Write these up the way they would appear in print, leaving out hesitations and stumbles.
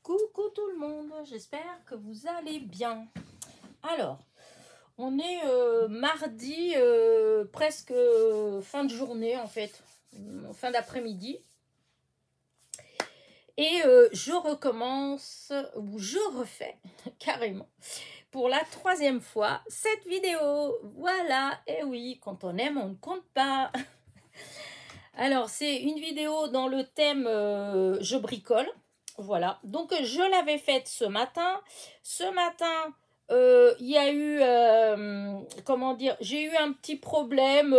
Coucou tout le monde, j'espère que vous allez bien. Alors, on est mardi, presque fin de journée en fait, fin d'après-midi. Et je recommence, ou je refais carrément, pour la 3e fois, cette vidéo. Voilà, et oui, quand on aime, on ne compte pas. Alors, c'est une vidéo dans le thème je bricole. Voilà, donc je l'avais faite ce matin. Ce matin, il y a eu, comment dire, j'ai eu un petit problème,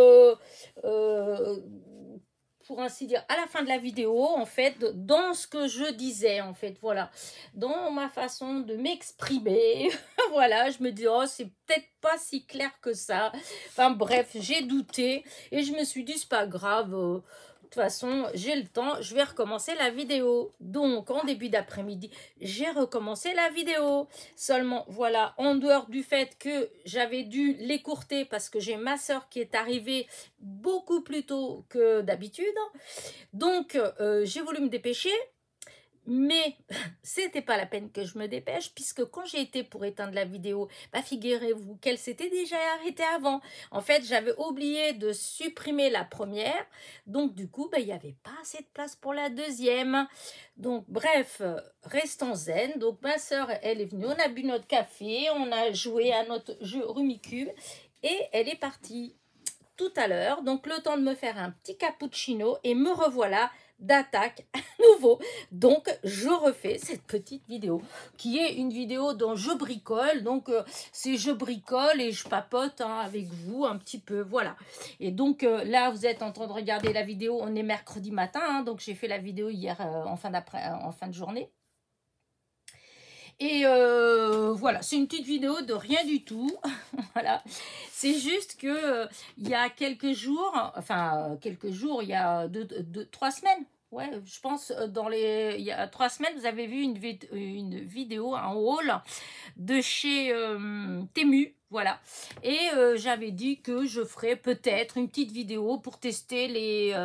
pour ainsi dire, à la fin de la vidéo, en fait, dans ce que je disais, en fait, voilà, dans ma façon de m'exprimer. Voilà, je me dis, oh, c'est peut-être pas si clair que ça. Enfin bref, j'ai douté et je me suis dit, c'est pas grave. De toute façon, j'ai le temps, je vais recommencer la vidéo. Donc, en début d'après-midi, j'ai recommencé la vidéo. Seulement, voilà, en dehors du fait que j'avais dû l'écourter parce que j'ai ma soeur qui est arrivée beaucoup plus tôt que d'habitude. Donc, j'ai voulu me dépêcher. Mais c'était pas la peine que je me dépêche puisque quand j'ai été pour éteindre la vidéo, bah figurez-vous qu'elle s'était déjà arrêtée avant. En fait, j'avais oublié de supprimer la première. Donc du coup, bah, il n'y avait pas assez de place pour la deuxième. Donc bref, restons zen. Donc ma soeur, elle est venue, on a bu notre café, on a joué à notre jeu Rumicube et elle est partie tout à l'heure. Donc le temps de me faire un petit cappuccino et me revoilà d'attaque à nouveau. Donc je refais cette petite vidéo qui est une vidéo dont je bricole. Donc c'est je bricole et je papote avec vous un petit peu, voilà. Et donc là vous êtes en train de regarder la vidéo, on est mercredi matin, donc j'ai fait la vidéo hier en fin de journée. Et voilà, c'est une petite vidéo de rien du tout. Voilà, c'est juste que il y a quelques jours, il y a 3 semaines. Ouais, je pense il y a 3 semaines, vous avez vu une vidéo, un haul de chez Temu. Voilà, et j'avais dit que je ferais peut-être une petite vidéo pour tester les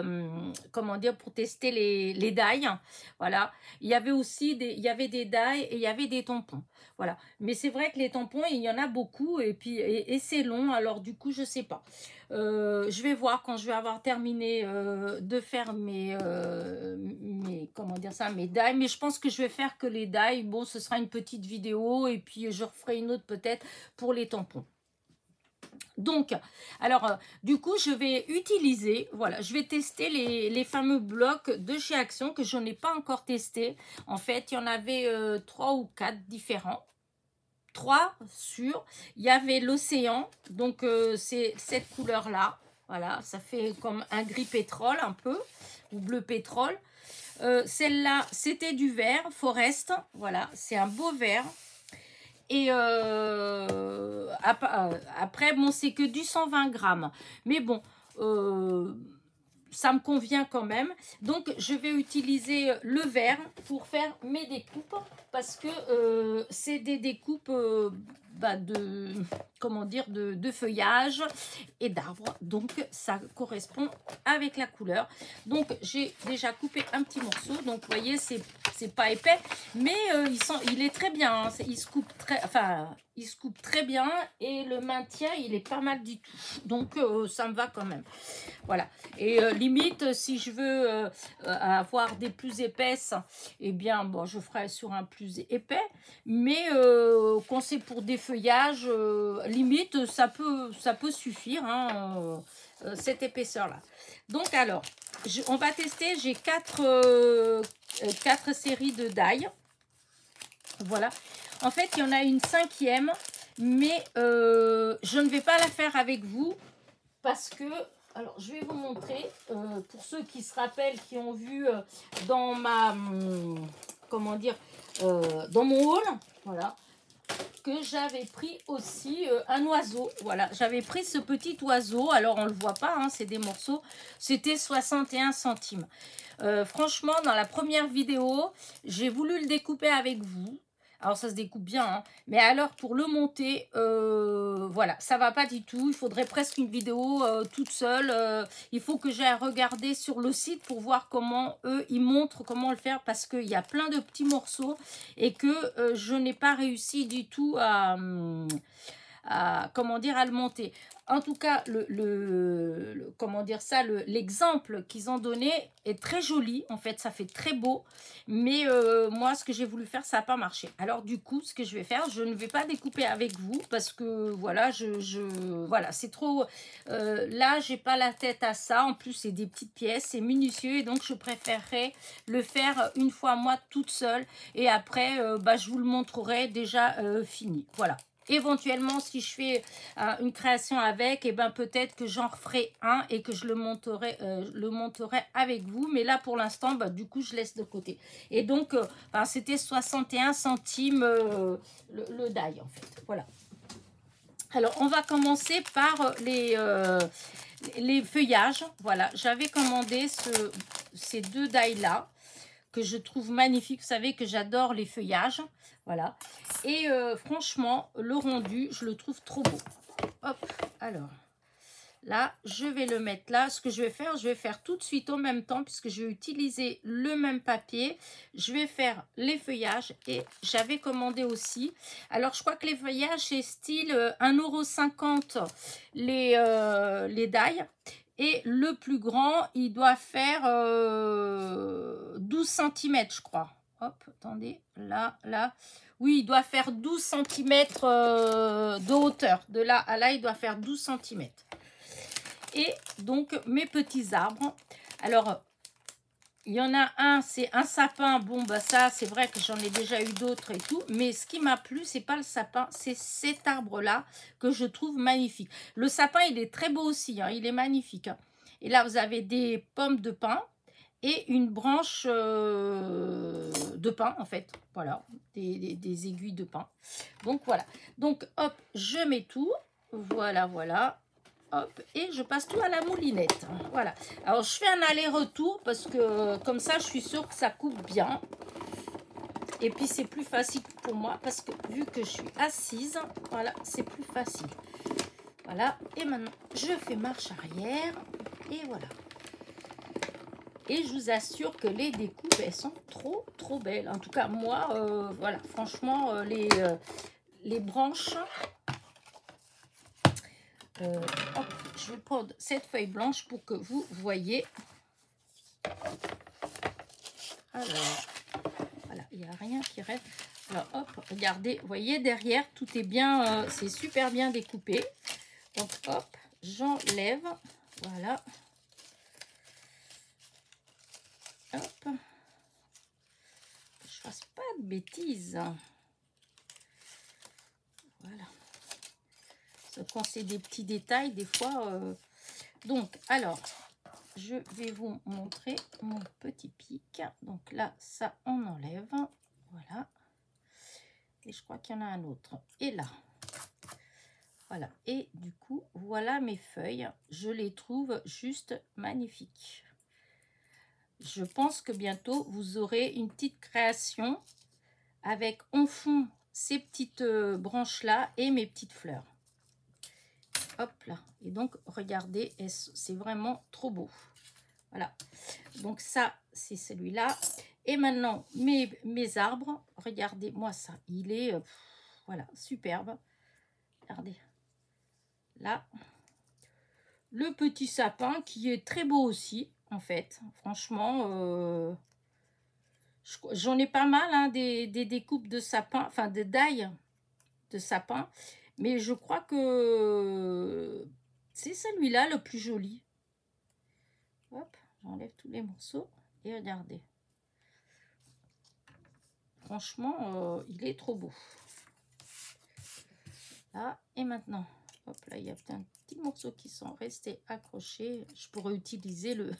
pour tester les dailles. Voilà, il y avait aussi des dailles et il y avait des tampons. Voilà, mais c'est vrai que les tampons, il y en a beaucoup et puis c'est long, alors du coup je sais pas. Je vais voir quand je vais avoir terminé de faire mes dailles, mais je pense que je vais faire que les dailles. Bon, ce sera une petite vidéo et puis je referai une autre peut-être pour les tampons. Donc, alors, du coup, je vais utiliser, voilà, je vais tester les fameux blocs de chez Action que je n'ai pas encore testé. En fait, il y en avait 3 ou 4 différents. 3 sur, il y avait l'océan, donc c'est cette couleur-là. Voilà, ça fait comme un gris pétrole un peu, ou bleu pétrole. Celle-là, c'était du vert, Forest. Voilà, c'est un beau vert. Et après, bon, c'est que du 120 grammes. Mais bon, ça me convient quand même. Donc, je vais utiliser le vert pour faire mes découpes. Parce que c'est des découpes de feuillage et d'arbres. Donc, ça correspond avec la couleur. Donc, j'ai déjà coupé un petit morceau. Donc, vous voyez, c'est pas épais. Mais il est très bien. Hein. Il se coupe très bien. Et le maintien, il est pas mal du tout. Donc, ça me va quand même. Voilà. Et limite, si je veux avoir des plus épaisses, eh bien, bon, je ferai sur un plus épais. Mais quand c'est pour des feuillages, limite, ça peut suffire, hein, cette épaisseur-là. Donc, alors, on va tester. J'ai 4 séries de dailles. Voilà. En fait, il y en a une 5e, mais je ne vais pas la faire avec vous parce que... Alors, je vais vous montrer, pour ceux qui se rappellent, qui ont vu dans ma... dans mon haul, voilà, que j'avais pris aussi un oiseau. Voilà, j'avais pris ce petit oiseau. Alors, on ne le voit pas, hein, c'est des morceaux. C'était 61 centimes. Franchement, dans la première vidéo, j'ai voulu le découper avec vous. Alors, ça se découpe bien, hein. Mais alors, pour le monter, voilà, ça va pas du tout. Il faudrait presque une vidéo toute seule. Il faut que j'aille regarder sur le site pour voir comment eux, ils montrent comment le faire. Parce qu'il y a plein de petits morceaux et que je n'ai pas réussi du tout à comment dire, à le monter. En tout cas, comment dire ça, l'exemple qu'ils ont donné est très joli. En fait, ça fait très beau. Mais moi, ce que j'ai voulu faire, ça n'a pas marché. Alors, du coup, ce que je vais faire, je ne vais pas découper avec vous parce que, voilà, voilà, c'est trop... là, j'ai pas la tête à ça. En plus, c'est des petites pièces, c'est minutieux. Et donc, je préférerais le faire une fois, moi, toute seule. Et après, bah, je vous le montrerai déjà fini. Voilà. Éventuellement, si je fais une création avec, et ben peut-être que j'en referai un et que je le monterai avec vous. Mais là, pour l'instant, bah, du coup, je laisse de côté. Et donc, c'était 61 centimes le die, en fait. Voilà. Alors, on va commencer par les feuillages. Voilà, j'avais commandé ces deux die-là que je trouve magnifiques. Vous savez que j'adore les feuillages. Voilà. Et franchement, le rendu, je le trouve trop beau. Hop, alors, là, je vais le mettre là. Ce que je vais faire tout de suite en même temps, puisque je vais utiliser le même papier. Je vais faire les feuillages et j'avais commandé aussi. Alors, je crois que les feuillages, c'est style 1,50 € les die. Et le plus grand, il doit faire 12 cm, je crois. Hop, attendez, là. Oui, il doit faire 12 cm de hauteur. De là à là, il doit faire 12 cm. Et donc, mes petits arbres. Alors, il y en a un, c'est un sapin. Bon, bah ça, c'est vrai que j'en ai déjà eu d'autres et tout. Mais ce qui m'a plu, c'est pas le sapin, c'est cet arbre-là que je trouve magnifique. Le sapin, il est très beau aussi, hein, il est magnifique. Hein. Et là, vous avez des pommes de pin et une branche de pin, en fait. Voilà, des aiguilles de pin. Donc, voilà. Donc, hop, je mets tout. Voilà, voilà. Hop, et je passe tout à la moulinette. Voilà. Alors, je fais un aller-retour parce que comme ça, je suis sûre que ça coupe bien. Et puis, c'est plus facile pour moi parce que vu que je suis assise, voilà, c'est plus facile. Voilà. Et maintenant, je fais marche arrière. Et voilà. Et je vous assure que les découpes, elles sont trop, trop belles. En tout cas, moi, voilà, franchement, les branches... hop, je vais prendre cette feuille blanche pour que vous voyez. Alors, voilà, il n'y a rien qui reste. Alors, hop, regardez, vous voyez, derrière, tout est bien, c'est super bien découpé. Donc, hop, j'enlève, voilà. Hop. Je fasse pas de bêtises. Voilà. Quand c'est des petits détails, des fois... Donc, alors, je vais vous montrer mon petit pic. Donc là, ça, on enlève. Voilà. Et je crois qu'il y en a un autre. Et là. Voilà. Et du coup, voilà mes feuilles. Je les trouve juste magnifiques. Je pense que bientôt, vous aurez une petite création avec en fond ces petites branches-là et mes petites fleurs. Hop là. Et donc, regardez, c'est vraiment trop beau. Voilà. Donc, ça, c'est celui-là. Et maintenant, mes arbres, regardez-moi ça. Il est, voilà, superbe. Regardez. Là. Le petit sapin qui est très beau aussi, en fait. Franchement, j'en ai pas mal, hein, des découpes de sapin, enfin, de die de sapin. Mais je crois que c'est celui-là le plus joli. Hop, j'enlève tous les morceaux et regardez. Franchement, il est trop beau. Là, et maintenant, hop là, il y a plein petits morceaux qui sont restés accrochés. Je pourrais utiliser le...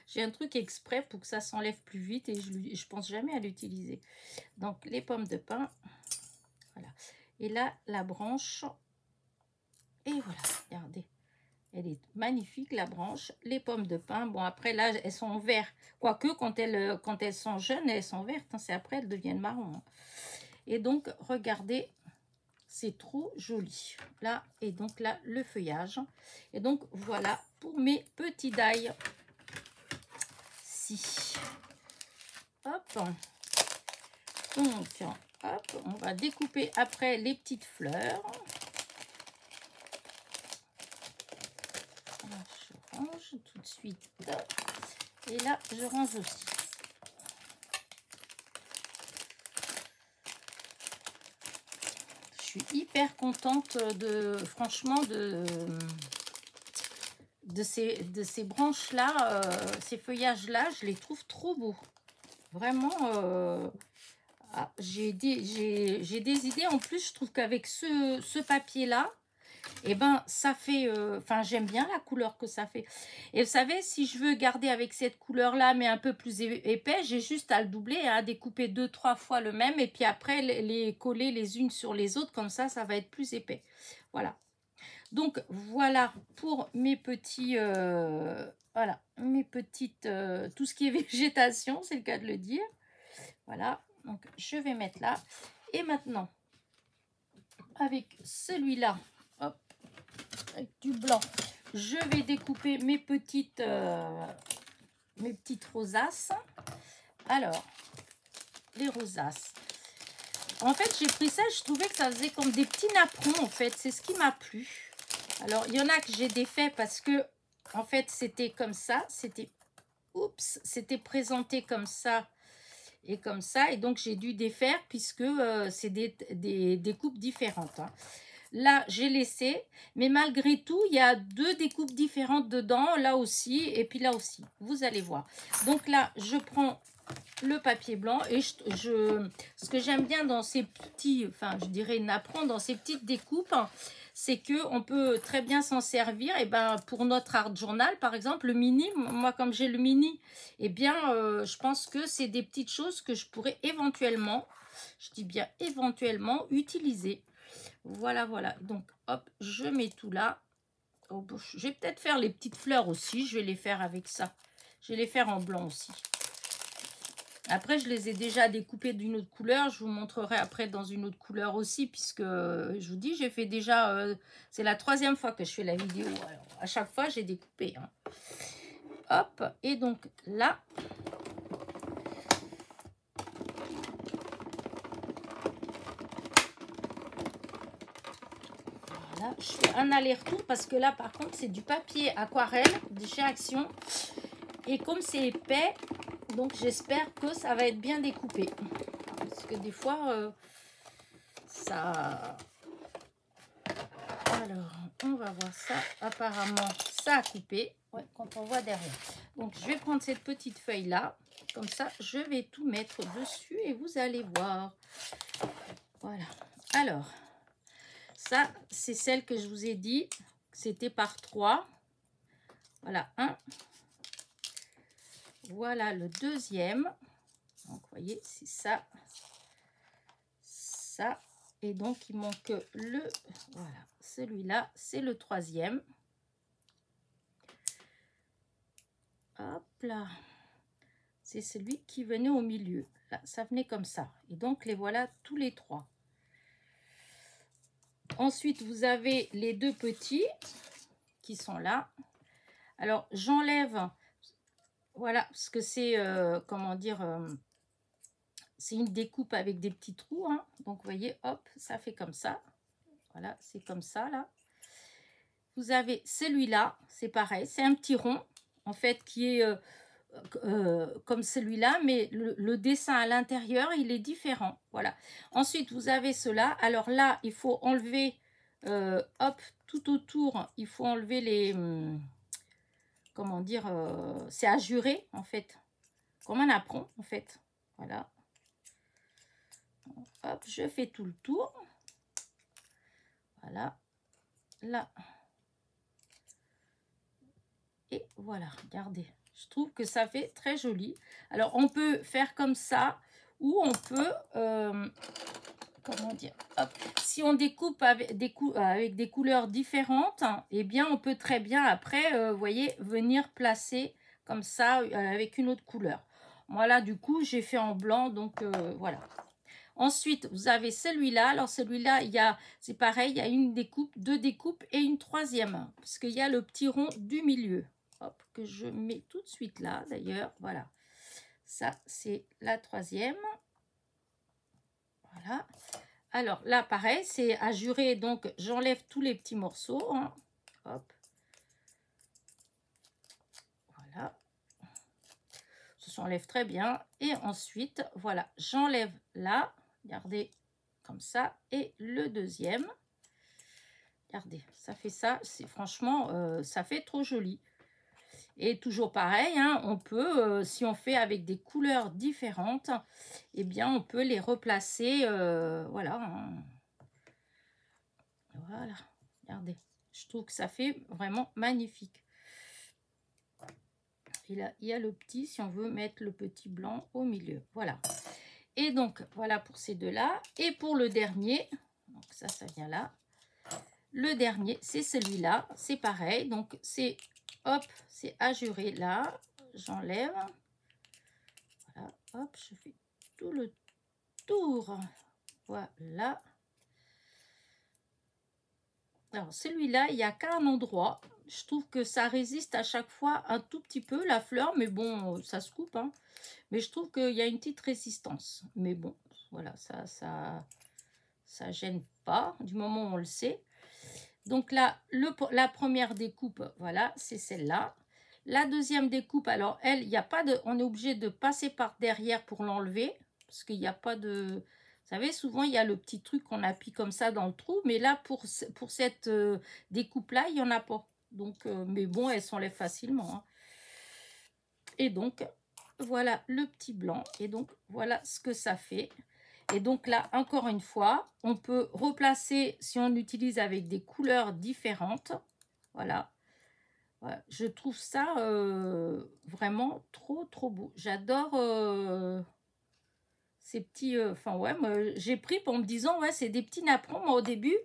J'ai un truc exprès pour que ça s'enlève plus vite et je pense jamais à l'utiliser. Donc, les pommes de pin. Voilà. Et là, la branche. Et voilà, regardez. Elle est magnifique, la branche. Les pommes de pin. Bon, après, là, elles sont en vert. Quoique, quand elles sont jeunes, elles sont vertes. Hein, c'est après, elles deviennent marron. Hein. Et donc, regardez, c'est trop joli. Là, et donc là, le feuillage. Et donc, voilà pour mes petits die. Si. Hop. Donc, hop, on va découper après les petites fleurs. Là, je range tout de suite. Et là, je range aussi. Je suis hyper contente franchement de ces branches-là, ces feuillages-là, je les trouve trop beaux. Vraiment, j'ai des idées. En plus, je trouve qu'avec ce papier-là, et ben ça fait, enfin j'aime bien la couleur que ça fait. Et vous savez, si je veux garder avec cette couleur là mais un peu plus épais, j'ai juste à le doubler, à découper 2-3 fois le même et puis après les coller les unes sur les autres, comme ça va être plus épais. Voilà, donc voilà pour mes petits voilà, mes petites tout ce qui est végétation, c'est le cas de le dire. Voilà, donc je vais mettre là. Et maintenant avec celui-là, hop, avec du blanc, je vais découper mes petites rosaces. Alors, les rosaces. En fait, j'ai pris ça, je trouvais que ça faisait comme des petits napperons, en fait. C'est ce qui m'a plu. Alors, il y en a que j'ai défait parce que, en fait, c'était comme ça. C'était, oups, c'était présenté comme ça et comme ça. Et donc, j'ai dû défaire puisque c'est des découpes différentes, hein. Là, j'ai laissé, mais malgré tout, il y a 2 découpes différentes dedans, là aussi, et puis là aussi. Vous allez voir. Donc là, je prends le papier blanc et ce que j'aime bien dans ces petits, enfin, je dirais napperons, dans ces petites découpes, c'est que on peut très bien s'en servir. Et ben, pour notre art journal, par exemple, le mini, moi, comme j'ai le mini, eh bien, je pense que c'est des petites choses que je pourrais éventuellement, je dis bien éventuellement, utiliser. Voilà, voilà. Donc, hop, je mets tout là. Oh, je vais peut-être faire les petites fleurs aussi. Je vais les faire avec ça. Je vais les faire en blanc aussi. Après, je les ai déjà découpées d'une autre couleur. Je vous montrerai après dans une autre couleur aussi. Puisque, je vous dis, j'ai fait déjà... c'est la 3e fois que je fais la vidéo. Alors, à chaque fois, j'ai découpé, hein. Hop. Et donc, là... je fais un aller-retour parce que là par contre c'est du papier aquarelle de chez Action et comme c'est épais, donc j'espère que ça va être bien découpé parce que des fois ça... Alors on va voir ça, apparemment ça a coupé, ouais, quand on voit derrière. Donc je vais prendre cette petite feuille là, comme ça je vais tout mettre dessus et vous allez voir. Voilà, alors ça, c'est celle que je vous ai dit. C'était par 3. Voilà, un. Voilà le deuxième. Donc, vous voyez, c'est ça. Ça. Et donc, il manque le... Voilà, celui-là, c'est le 3e. Hop là. C'est celui qui venait au milieu. Là, ça venait comme ça. Et donc, les voilà tous les 3. Ensuite, vous avez les 2 petits qui sont là. Alors, j'enlève, voilà, parce que c'est, comment dire, c'est une découpe avec des petits trous, hein. Donc, vous voyez, hop, ça fait comme ça. Voilà, c'est comme ça, là. Vous avez celui-là, c'est pareil, c'est un petit rond, en fait, qui est comme celui-là, mais le dessin à l'intérieur, il est différent. Voilà. Ensuite, vous avez cela. Alors là, il faut enlever, hop, tout autour, il faut enlever les... comment dire, c'est ajouré, en fait. Comme un apron, en fait. Voilà. Hop, je fais tout le tour. Voilà. Là. Et voilà, regardez. Je trouve que ça fait très joli. Alors, on peut faire comme ça ou on peut, comment dire, hop, si on découpe avec des couleurs différentes, eh bien, on peut très bien après, vous voyez, venir placer comme ça avec une autre couleur. Voilà, du coup, j'ai fait en blanc, donc voilà. Ensuite, vous avez celui-là. Alors, celui-là, c'est pareil, il y a une découpe, deux découpes et une troisième. Parce qu'il y a le petit rond du milieu. Hop, que je mets tout de suite là, d'ailleurs. Voilà. Ça, c'est la troisième. Voilà. Alors, là, pareil, c'est ajouré. Donc, j'enlève tous les petits morceaux. Hein. Hop. Voilà. Ça s'enlève très bien. Et ensuite, voilà, j'enlève là. Regardez, comme ça. Et le deuxième. Regardez, ça fait ça. C'est franchement, ça fait trop joli. Et toujours pareil, hein, on peut, si on fait avec des couleurs différentes, eh bien, on peut les replacer, voilà. Hein. Voilà, regardez. Je trouve que ça fait vraiment magnifique. Et là, il y a le petit, si on veut mettre le petit blanc au milieu. Voilà. Et donc, voilà pour ces deux-là. Et pour le dernier, donc ça vient là. Le dernier, c'est celui-là. C'est pareil. Donc, c'est, hop, c'est ajouré là. J'enlève. Voilà, hop, je fais tout le tour. Voilà. Alors, celui-là, il n'y a qu'un endroit. Je trouve que ça résiste à chaque fois un tout petit peu, la fleur. Mais bon, ça se coupe. Hein. Mais je trouve qu'il y a une petite résistance. Mais bon, voilà, ça gêne pas du moment où on le sait. Donc là, la première découpe, voilà, c'est celle-là. La deuxième découpe, alors elle, il n'y a pas de... On est obligé de passer par derrière pour l'enlever. Parce qu'il n'y a pas de... Vous savez, souvent, il y a le petit truc qu'on appuie comme ça dans le trou. Mais là, pour cette découpe-là, il n'y en a pas. Donc, mais bon, elle s'enlève facilement. Hein. Et donc, voilà le petit blanc. Et donc, voilà ce que ça fait. Et donc là, encore une fois, on peut replacer, si on utilise avec des couleurs différentes. Voilà. Ouais, je trouve ça vraiment trop, trop beau. J'adore ces petits... Enfin, ouais, moi, j'ai pris pour me disant, ouais, c'est des petits napperons. Moi, au début,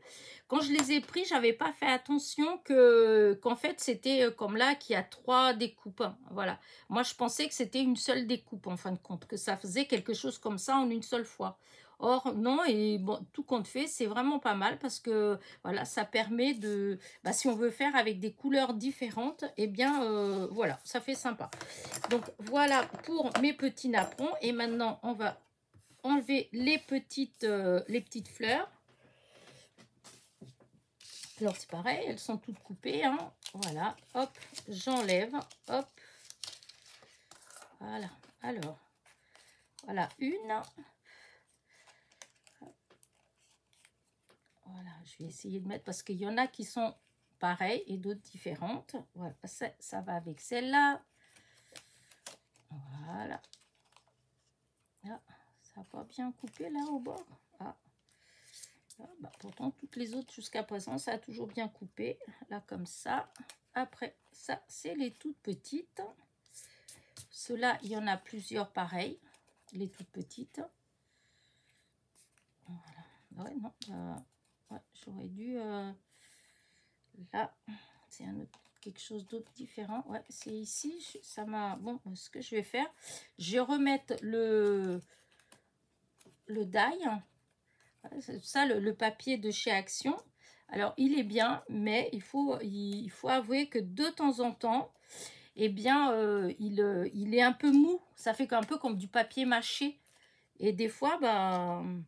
quand je les ai pris, j'avais pas fait attention qu'en fait, c'était comme là, qu'il y a 3 découpes. Voilà. Moi, je pensais que c'était une seule découpe, en fin de compte, que ça faisait quelque chose comme ça en une seule fois. Or, non, et bon, tout compte fait, c'est vraiment pas mal parce que, voilà, ça permet de... Bah, si on veut faire avec des couleurs différentes, eh bien, voilà, ça fait sympa. Donc, voilà pour mes petits napperons. Et maintenant, on va enlever les petites fleurs. Alors, c'est pareil, elles sont toutes coupées. Hein. Voilà, hop, j'enlève, hop. Voilà, alors, voilà une. Voilà, je vais essayer de mettre, parce qu'il y en a qui sont pareilles et d'autres différentes. Voilà, ça va avec celle-là. Voilà. Là, ça n'a pas bien coupé là au bord. Ah. Bah, pourtant, toutes les autres jusqu'à présent, ça a toujours bien coupé. Là, comme ça. Après, ça, c'est les toutes petites. Ceux-là, il y en a plusieurs pareils. Les toutes petites. Voilà. Ouais, non. Ouais, j'aurais dû... là, c'est quelque chose d'autre différent. Ouais, c'est ici. Ça m'a... Bon, ce que je vais faire, je vais remettre le die. Ça, le papier de chez Action. Alors, il est bien, mais il faut avouer que de temps en temps, eh bien, il est un peu mou. Ça fait un peu comme du papier mâché. Et des fois, ben,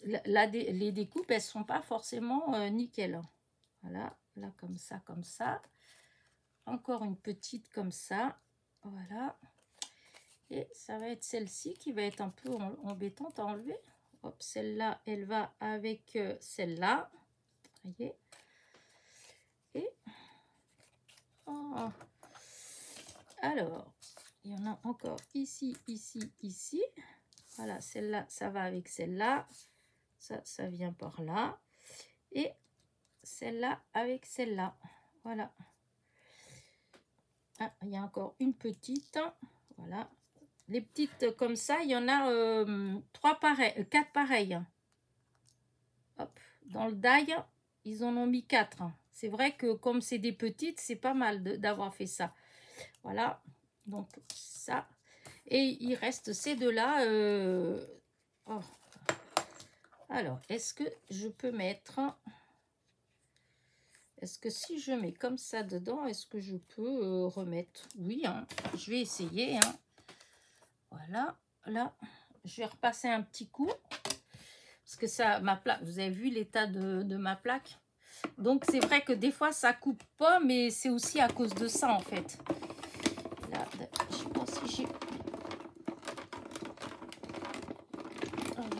les découpes, elles ne sont pas forcément nickel. Voilà, là, comme ça, comme ça. Encore une petite comme ça. Voilà. Et ça va être celle-ci qui va être un peu embêtante à enlever. Hop, celle-là, elle va avec celle-là. Voyez. Et oh. Alors, il y en a encore ici, ici, ici. Voilà, celle-là, ça va avec celle-là. Ça vient par là. Et celle-là avec celle-là. Voilà. Ah, il y a encore une petite. Voilà. Les petites comme ça, il y en a 4 pareilles. Hop. Dans le die, ils en ont mis 4. C'est vrai que comme c'est des petites, c'est pas mal d'avoir fait ça. Voilà. Donc ça. Et il reste ces deux-là. Oh. Alors, est-ce que je peux mettre... Est-ce que si je mets comme ça dedans, est-ce que je peux remettre? Oui, hein, je vais essayer. Hein. Voilà, là, je vais repasser un petit coup. Parce que ça, ma plaque, vous avez vu l'état de ma plaque? Donc, c'est vrai que des fois, ça coupe pas, mais c'est aussi à cause de ça, en fait. Là, je sais pas si j'ai...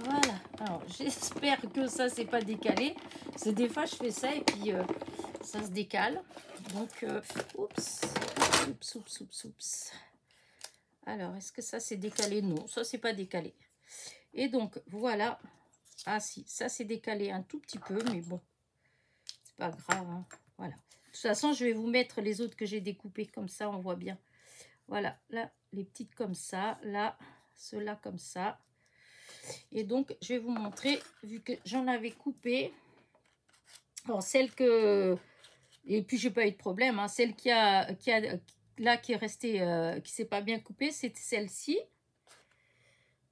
Voilà. Alors, j'espère que ça, c'est pas décalé. Parce que des fois, je fais ça et puis ça se décale. Donc, oups. Alors, est-ce que ça, c'est décalé? Non, ça, c'est pas décalé. Et donc, voilà. Ah, si, ça, c'est décalé un tout petit peu, mais bon. C'est pas grave, hein. Voilà. De toute façon, je vais vous mettre les autres que j'ai découpés. Comme ça, on voit bien. Voilà. Là, les petites comme ça. Là, ceux-là comme ça. Et donc, je vais vous montrer, vu que j'en avais coupé. Alors, celle que... Et puis, j'ai pas eu de problème. Hein, celle qui est restée, qui s'est pas bien coupée, c'est celle-ci.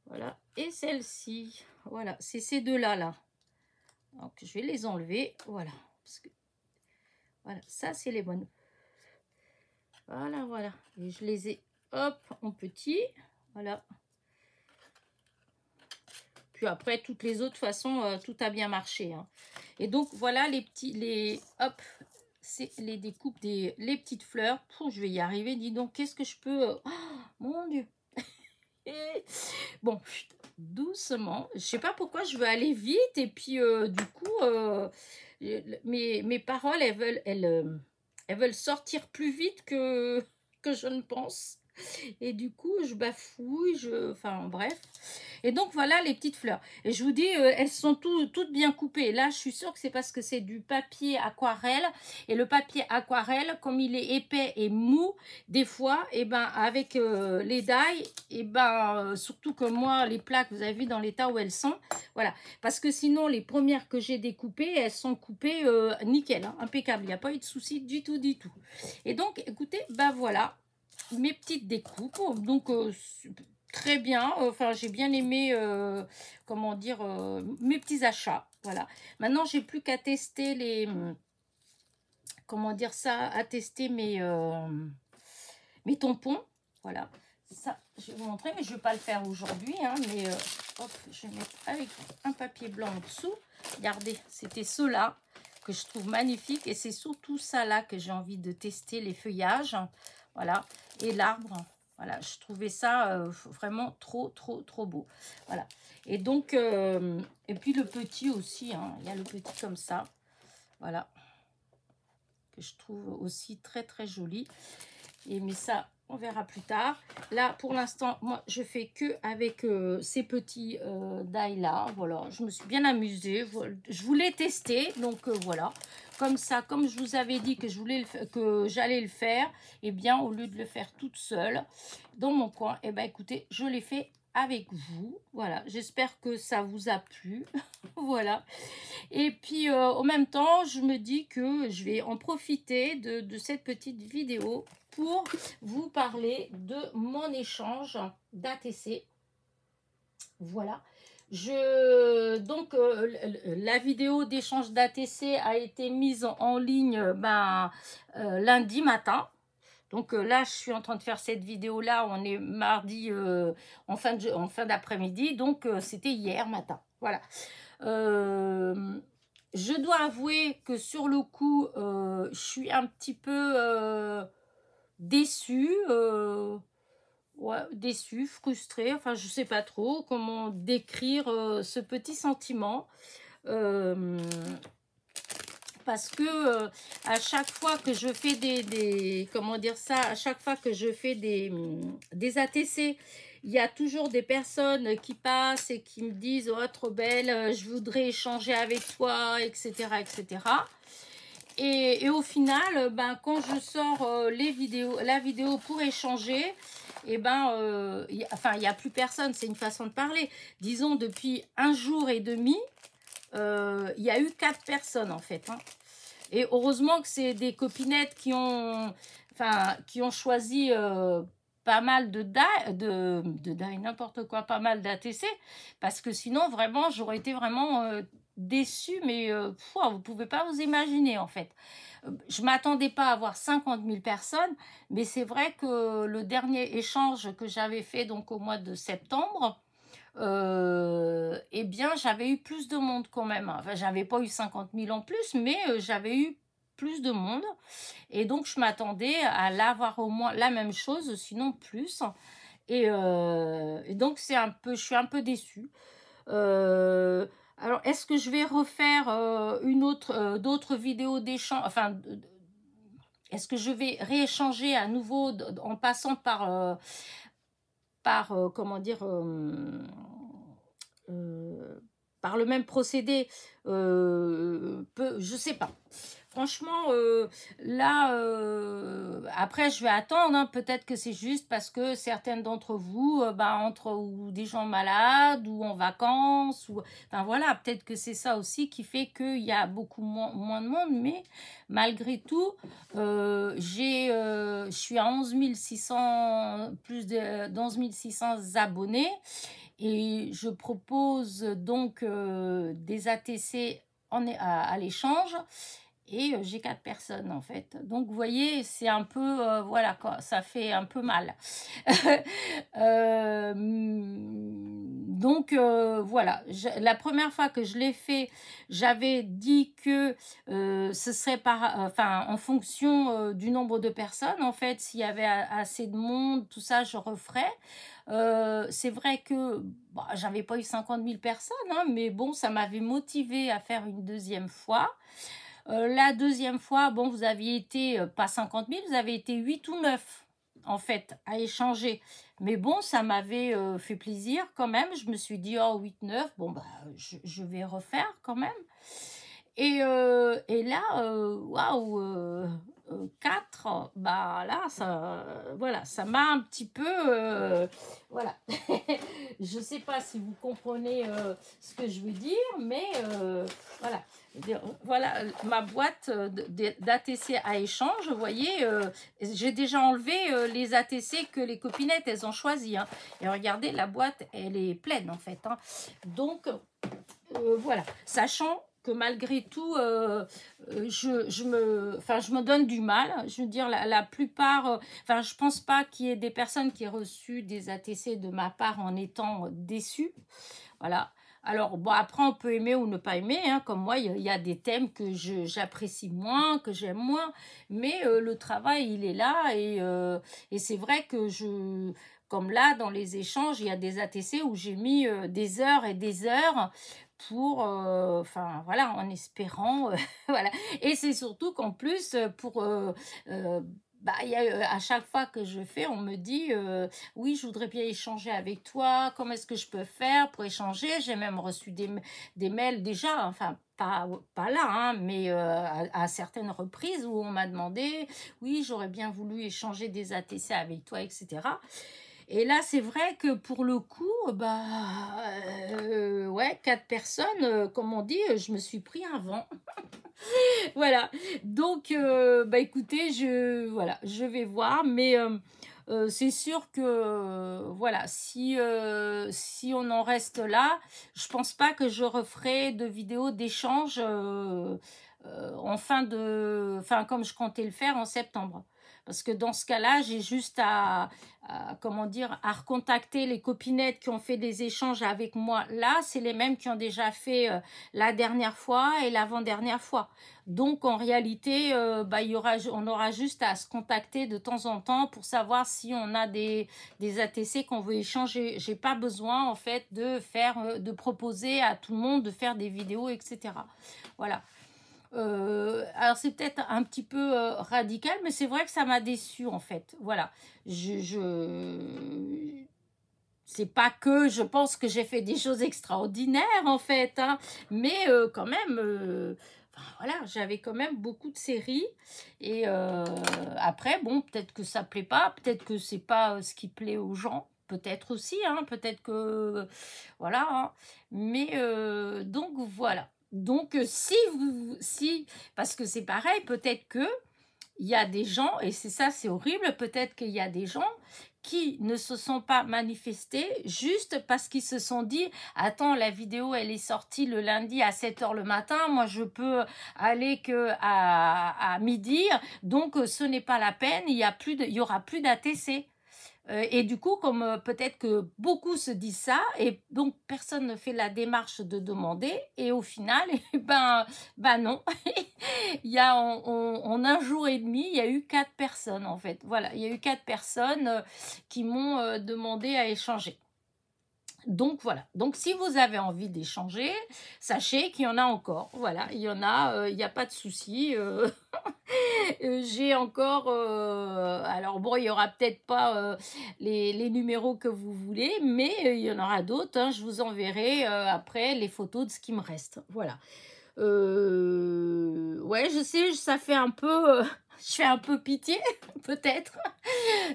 Voilà. Et celle-ci. Voilà. C'est ces deux-là, là. Donc, je vais les enlever. Voilà. Parce que... Voilà. Ça, c'est les bonnes. Voilà, voilà. Et je les ai, hop, en petit. Voilà. Puis après, toutes les autres façons, tout a bien marché. Hein. Et donc, voilà les petits, hop, c'est les découpes les petites fleurs. Je vais y arriver. Dis donc, qu'est-ce que je peux... Oh, mon Dieu. Bon, doucement. Je sais pas pourquoi je veux aller vite. Et puis, du coup, mes paroles, elles veulent sortir plus vite que je ne pense. Et du coup, je bafouille, enfin bref. Et donc, voilà les petites fleurs. Et je vous dis, elles sont toutes bien coupées. Là, je suis sûre que c'est parce que c'est du papier aquarelle. Et le papier aquarelle, comme il est épais et mou, des fois, et ben, avec les die, et ben, surtout que moi, les plaques, vous avez vu dans l'état où elles sont. Voilà. Parce que sinon, les premières que j'ai découpées, elles sont coupées nickel, hein, impeccable. Il n'y a pas eu de souci du tout, du tout. Et donc, écoutez, ben voilà. Mes petites découpes, donc très bien, enfin j'ai bien aimé, comment dire, mes petits achats, voilà. Maintenant j'ai plus qu'à tester les, comment dire ça, à tester mes tampons, voilà. Ça, je vais vous montrer, mais je ne vais pas le faire aujourd'hui, hein, mais hop, je vais mettre avec un papier blanc en dessous. Regardez, c'était ceux-là que je trouve magnifiques et c'est surtout ça là que j'ai envie de tester, les feuillages. Voilà, et l'arbre, voilà, je trouvais ça vraiment trop beau. Voilà, et donc, et puis le petit aussi, hein, il y a le petit comme ça, voilà, que je trouve aussi très joli. Et mais ça, on verra plus tard. Là, pour l'instant, moi, je fais que avec ces petits die là. Voilà, je me suis bien amusée. Je voulais tester, donc voilà. Comme ça, comme je vous avais dit que j'allais le faire, et bien, au lieu de le faire toute seule dans mon coin, et ben écoutez, je l'ai fait avec vous. Voilà, j'espère que ça vous a plu. Voilà. Et puis, en même temps, je me dis que je vais en profiter de cette petite vidéo pour vous parler de mon échange d'ATC. Voilà. Donc, la vidéo d'échange d'ATC a été mise en ligne lundi matin. Donc là, je suis en train de faire cette vidéo-là. On est mardi en fin d'après-midi. Donc, c'était hier matin. Voilà. Je dois avouer que sur le coup, je suis un petit peu déçue. Ouais, déçue, frustrée, enfin je sais pas trop comment décrire ce petit sentiment, parce que à chaque fois que je fais comment dire ça, à chaque fois que je fais des ATC, il y a toujours des personnes qui passent et qui me disent « Oh, trop belle, je voudrais échanger avec toi, etc. etc. » Et au final, quand je sors la vidéo pour échanger, et enfin, il n'y a plus personne, c'est une façon de parler. Disons, depuis 1 jour et demi, il y a eu 4 personnes, en fait. Hein. Et heureusement que c'est des copinettes qui ont choisi pas mal de DAI, n'importe quoi, pas mal d'ATC, parce que sinon, vraiment, j'aurais été vraiment déçue, mais vous pouvez pas vous imaginer, en fait. Je m'attendais pas à avoir 50 000 personnes, mais c'est vrai que le dernier échange que j'avais fait donc au mois de septembre, eh bien, j'avais eu plus de monde quand même. Enfin, j'avais pas eu 50 000 en plus, mais j'avais eu plus de monde. Et donc, je m'attendais à l'avoir au moins la même chose, sinon plus. Et donc, je suis un peu déçue. Alors, est-ce que je vais refaire d'autres vidéos d'échange, enfin, est-ce que je vais rééchanger à nouveau en passant comment dire, par le même procédé, je sais pas. Franchement, là, après, je vais attendre. Hein. Peut-être que c'est juste parce que certaines d'entre vous, entre ou des gens malades ou en vacances, ou enfin voilà, peut-être que c'est ça aussi qui fait qu'il y a beaucoup moins de monde. Mais malgré tout, je suis à 11 600, plus d'11 600 abonnés. Et je propose donc des ATC à l'échange. Et j'ai 4 personnes en fait. Donc vous voyez, c'est un peu, voilà quoi, ça fait un peu mal. Donc voilà, la première fois que je l'ai fait, j'avais dit que ce serait en fonction du nombre de personnes. En fait, s'il y avait assez de monde, tout ça, je referais. C'est vrai que j'avais pas eu 50 000 personnes, hein, mais bon, ça m'avait motivée à faire une deuxième fois. La deuxième fois, bon, vous aviez été, pas 50 000, vous avez été 8 ou 9, en fait, à échanger. Mais bon, ça m'avait fait plaisir quand même. Je me suis dit, oh, 8, 9, bon, je vais refaire quand même. Et là, waouh, 4, là, voilà, ça m'a un petit peu, voilà. Je ne sais pas si vous comprenez ce que je veux dire, mais voilà. Voilà, ma boîte d'ATC à échange, vous voyez, j'ai déjà enlevé les ATC que les copinettes, elles ont choisi. Hein. Et regardez, la boîte, elle est pleine, en fait. Hein. Donc, voilà, sachant que malgré tout, je me donne du mal. Je veux dire, la plupart, je pense pas qu'il y ait des personnes qui aient reçu des ATC de ma part en étant déçues. Voilà. Alors, bon, après, on peut aimer ou ne pas aimer. Hein. Comme moi, il y a des thèmes que j'apprécie moins, que j'aime moins. Mais le travail, il est là. Et c'est vrai que comme là, dans les échanges, il y a des ATC où j'ai mis des heures et des heures pour, voilà, en espérant, voilà. Et c'est surtout qu'en plus, à chaque fois que je fais, on me dit oui, je voudrais bien échanger avec toi, comment est-ce que je peux faire pour échanger. J'ai même reçu des mails déjà, enfin pas là, hein, mais à certaines reprises où on m'a demandé oui, j'aurais bien voulu échanger des ATC avec toi, etc. Et là, c'est vrai que pour le coup, ouais, 4 personnes, comme on dit, je me suis pris un vent. Voilà. Donc, écoutez, je vais voir, mais c'est sûr que, voilà, si on en reste là, je pense pas que je referai de vidéos d'échange comme je comptais le faire en septembre. Parce que dans ce cas-là, j'ai juste comment dire, à recontacter les copinettes qui ont fait des échanges avec moi. Là, c'est les mêmes qui ont déjà fait la dernière fois et l'avant-dernière fois. Donc, en réalité, on aura juste à se contacter de temps en temps pour savoir si on a des ATC qu'on veut échanger. J'ai pas besoin, en fait, de proposer à tout le monde de faire des vidéos, etc. Voilà. Alors c'est peut-être un petit peu radical, mais c'est vrai que ça m'a déçue en fait. Voilà, c'est pas que je pense que j'ai fait des choses extraordinaires en fait, hein, mais quand même, voilà, j'avais quand même beaucoup de séries et après bon, peut-être que ça plaît pas, peut-être que c'est pas ce qui plaît aux gens. Peut-être aussi, hein, peut-être que voilà, hein, mais donc voilà. Donc, si, parce que c'est pareil, peut-être que il y a des gens, et c'est ça, c'est horrible, peut-être qu'il y a des gens qui ne se sont pas manifestés juste parce qu'ils se sont dit, attends, la vidéo, elle est sortie le lundi à 7 h le matin, moi, je peux aller que à midi, donc ce n'est pas la peine, il y aura plus d'ATC. Et du coup, comme peut-être que beaucoup se disent ça, et donc personne ne fait la démarche de demander, et au final, eh ben non. Il y a en un jour et demi, il y a eu 4 personnes en fait. Voilà, il y a eu 4 personnes qui m'ont demandé à échanger. Donc voilà, donc si vous avez envie d'échanger, sachez qu'il y en a encore. Voilà, il y en a, il n'y a pas de souci. J'ai encore, alors bon, il y aura peut-être pas les numéros que vous voulez, mais il y en aura d'autres, hein. Je vous enverrai après les photos de ce qui me reste. Voilà. Ouais, je sais, ça fait un peu, je fais un peu pitié, peut-être.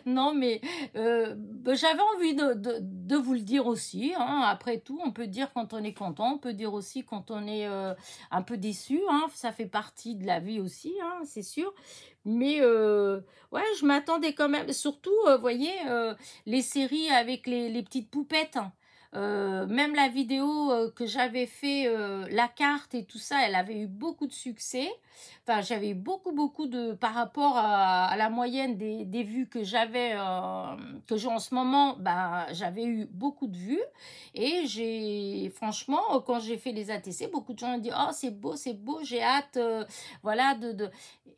Non, mais j'avais envie de vous le dire aussi, hein. Après tout, on peut dire quand on est content, on peut dire aussi quand on est un peu déçu, hein. Ça fait partie de la vie aussi, hein, c'est sûr. Mais ouais, je m'attendais quand même, surtout, vous voyez, les séries avec les petites poupettes, hein. Même la vidéo que j'avais fait, la carte et tout ça, elle avait eu beaucoup de succès. Enfin, j'avais eu beaucoup de, par rapport à la moyenne des vues que j'avais, que j'ai en ce moment, bah, j'avais eu beaucoup de vues. Et franchement, quand j'ai fait les ATC, beaucoup de gens ont dit, oh, c'est beau, j'ai hâte, voilà,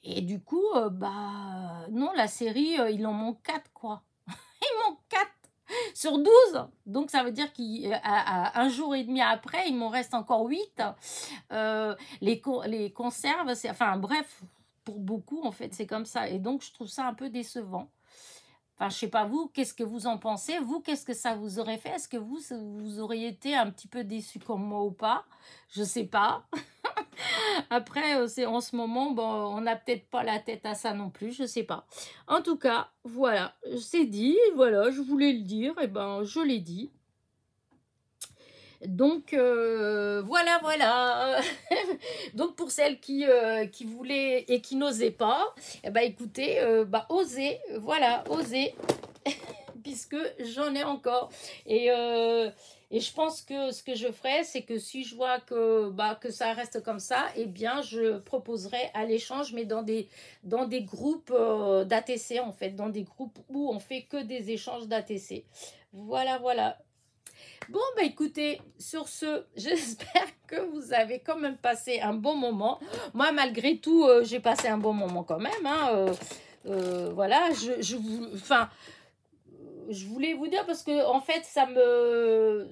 Et du coup, bah, non, la série, il en manque 4, quoi. Il manque 4 sur 12. Donc, ça veut dire qu'à un jour et demi après, il m'en reste encore 8. Les conserves, enfin bref, pour beaucoup, en fait, c'est comme ça. Et donc, je trouve ça un peu décevant. Enfin, je sais pas vous, qu'est-ce que vous en pensez? Vous, qu'est-ce que ça vous aurait fait? Est-ce que vous auriez été un petit peu déçu comme moi ou pas? Je sais pas. Après, c'est en ce moment, bon, on n'a peut-être pas la tête à ça non plus, je sais pas. En tout cas, voilà, c'est dit, voilà, je voulais le dire, et ben je l'ai dit. Donc voilà. Donc pour celles qui voulaient et qui n'osaient pas, eh ben écoutez, bah osez, voilà, osez, puisque j'en ai encore. Et je pense que ce que je ferai, c'est que si je vois que ça reste comme ça, eh bien, je proposerai à l'échange, mais dans des groupes d'ATC, en fait, dans des groupes où on fait que des échanges d'ATC. Voilà. Bon, bah écoutez, sur ce, j'espère que vous avez quand même passé un bon moment. Moi, malgré tout, j'ai passé un bon moment quand même, hein. Voilà, je voulais vous dire parce que en fait ça me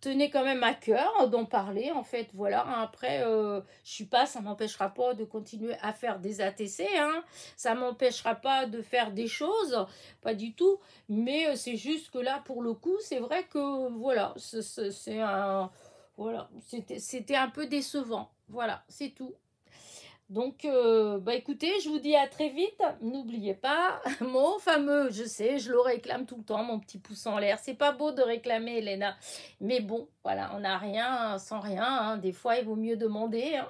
tenait quand même à cœur d'en parler, en fait, voilà. Après je suis pas, ça m'empêchera pas de continuer à faire des ATC, hein. Ça m'empêchera pas de faire des choses, pas du tout, mais c'est juste que là pour le coup c'est vrai que voilà, c'est un, voilà, c'était un peu décevant, voilà, c'est tout. Donc, bah écoutez, je vous dis à très vite. N'oubliez pas, mon fameux, je sais, je le réclame tout le temps, mon petit pouce en l'air. C'est pas beau de réclamer, Elena. Mais bon, voilà, on n'a rien sans rien, hein. Des fois, il vaut mieux demander, hein.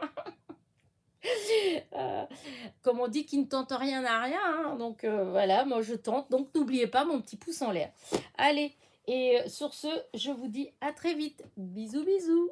Comme on dit, qui ne tente rien n'a rien, hein. Donc, voilà, moi je tente. Donc, n'oubliez pas mon petit pouce en l'air. Allez, et sur ce, je vous dis à très vite. Bisous.